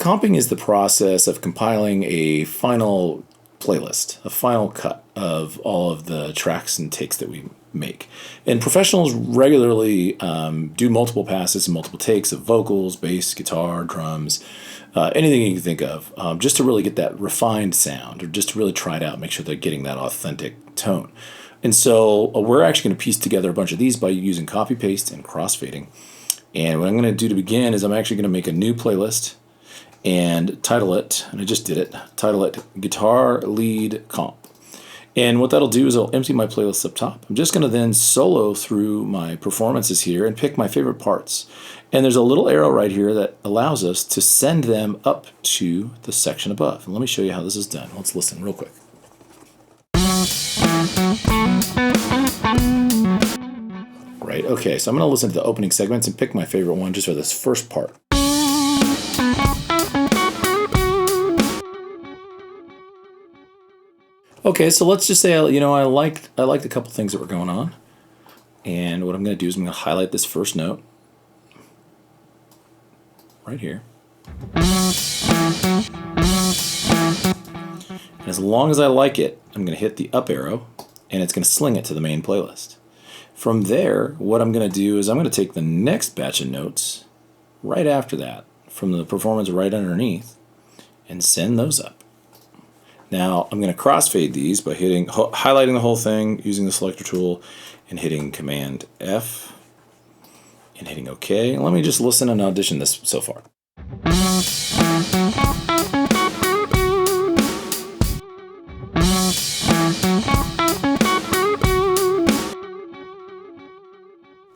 Comping is the process of compiling a final playlist, a final cut of all of the tracks and takes that we make. And professionals regularly do multiple passes and multiple takes of vocals, bass, guitar, drums, anything you can think of, just to really get that refined sound, or just to really try it out, make sure they're getting that authentic tone. And so we're actually going to piece together a bunch of these by using copy paste and crossfading. And what I'm going to do to begin is I'm actually going to make a new playlist and title it, and I just did it, title it Guitar Lead Comp. And what that'll do is it'll empty my playlist up top. I'm just going to then solo through my performances here and pick my favorite parts. And there's a little arrow right here that allows us to send them up to the section above. And let me show you how this is done. Let's listen real quick. Right, okay, so I'm going to listen to the opening segments and pick my favorite one just for this first part. Okay, so let's just say, I liked a couple things that were going on. And what I'm going to do is I'm going to highlight this first note right here. And as long as I like it, I'm going to hit the up arrow, and it's going to sling it to the main playlist. From there, what I'm going to do is I'm going to take the next batch of notes right after that, from the performance right underneath, and send those up. Now, I'm going to crossfade these by highlighting the whole thing, using the selector tool, and hitting Command F, and hitting OK. And let me just listen and audition this so far.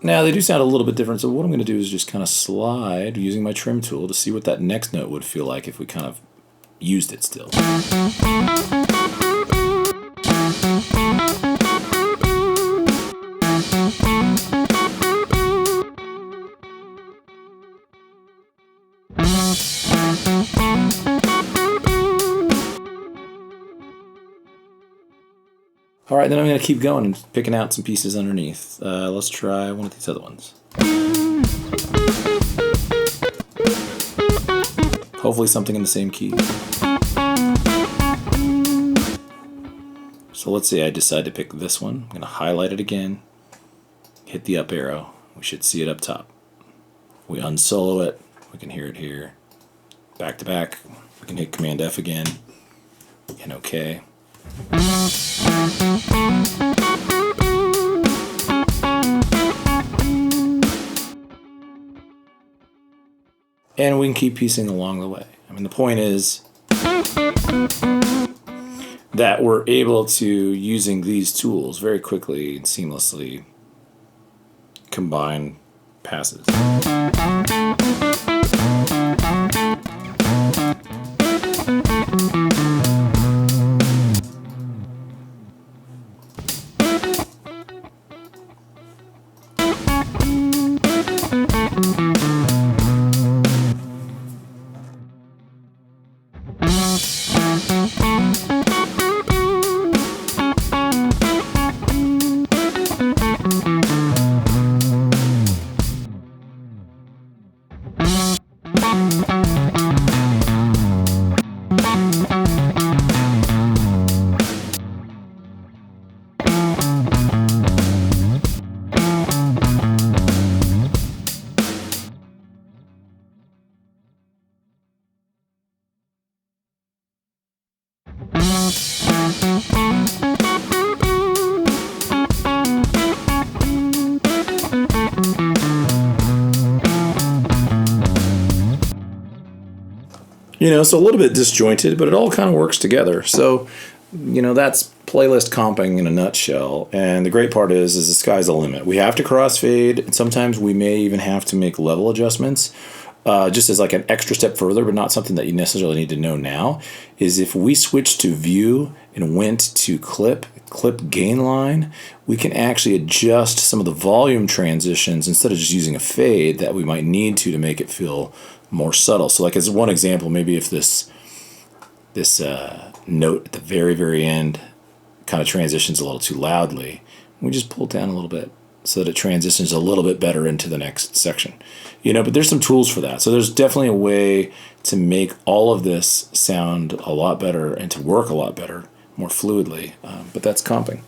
Now, they do sound a little bit different, so what I'm going to do is just kind of slide using my trim tool to see what that next note would feel like if we kind of used it still. All right, then I'm going to keep going and picking out some pieces underneath. Let's try one of these other ones. Hopefully something in the same key. So let's say I decide to pick this one. I'm going to highlight it again, hit the up arrow. We should see it up top. We unsolo it. We can hear it here. Back to back. We can hit Command F again and OK. And we can keep piecing along the way. I mean, the point is that we're able to, using these tools very quickly and seamlessly, combine passes. So a little bit disjointed, but it all kind of works together. So, that's playlist comping in a nutshell. And the great part is the sky's the limit. We have to crossfade, and sometimes we may even have to make level adjustments, just as like an extra step further, but not something that you necessarily need to know now, is if we switch to view and went to clip gain line, we can actually adjust some of the volume transitions instead of just using a fade that we might need to make it feel more subtle. So like as one example, maybe if this note at the very, very end kind of transitions a little too loudly, we just pull it down a little bit so that it transitions a little bit better into the next section. But there's some tools for that. So there's definitely a way to make all of this sound a lot better and to work a lot better, more fluidly. But that's comping.